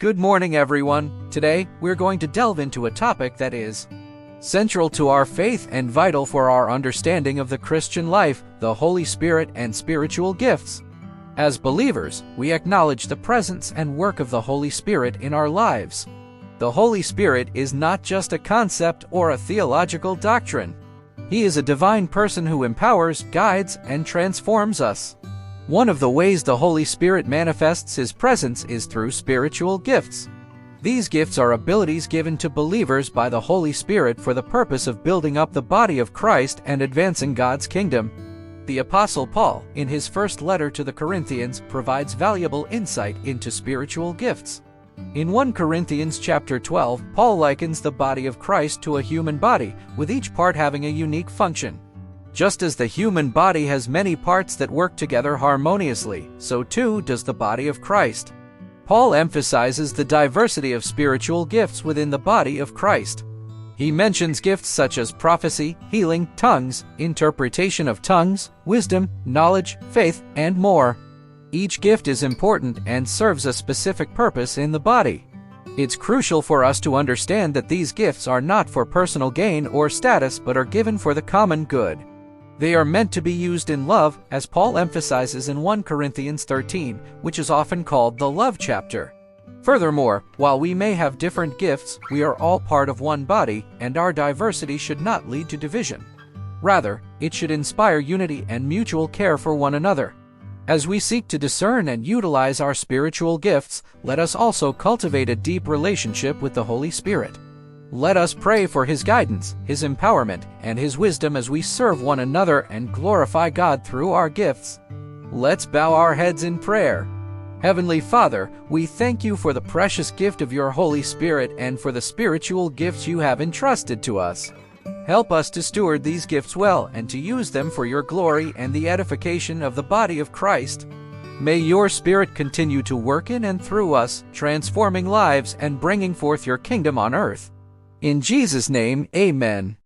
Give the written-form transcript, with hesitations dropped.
Good morning, everyone. Today, we're going to delve into a topic that is central to our faith and vital for our understanding of the Christian life, the Holy Spirit and spiritual gifts. As believers, we acknowledge the presence and work of the Holy Spirit in our lives. The Holy Spirit is not just a concept or a theological doctrine. He is a divine person who empowers, guides, and transforms us. One of the ways the Holy Spirit manifests His presence is through spiritual gifts. These gifts are abilities given to believers by the Holy Spirit for the purpose of building up the body of Christ and advancing God's kingdom. The Apostle Paul, in his first letter to the Corinthians, provides valuable insight into spiritual gifts. In 1 Corinthians chapter 12, Paul likens the body of Christ to a human body, with each part having a unique function. Just as the human body has many parts that work together harmoniously, so too does the body of Christ. Paul emphasizes the diversity of spiritual gifts within the body of Christ. He mentions gifts such as prophecy, healing, tongues, interpretation of tongues, wisdom, knowledge, faith, and more. Each gift is important and serves a specific purpose in the body. It's crucial for us to understand that these gifts are not for personal gain or status but are given for the common good. They are meant to be used in love, as Paul emphasizes in 1 Corinthians 13, which is often called the love chapter. Furthermore, while we may have different gifts, we are all part of one body, and our diversity should not lead to division. Rather, it should inspire unity and mutual care for one another. As we seek to discern and utilize our spiritual gifts, let us also cultivate a deep relationship with the Holy Spirit. Let us pray for His guidance, His empowerment, and His wisdom as we serve one another and glorify God through our gifts. Let's bow our heads in prayer. Heavenly Father, we thank You for the precious gift of Your Holy Spirit and for the spiritual gifts You have entrusted to us. Help us to steward these gifts well and to use them for Your glory and the edification of the body of Christ. May Your Spirit continue to work in and through us, transforming lives and bringing forth Your kingdom on earth. In Jesus' name, amen.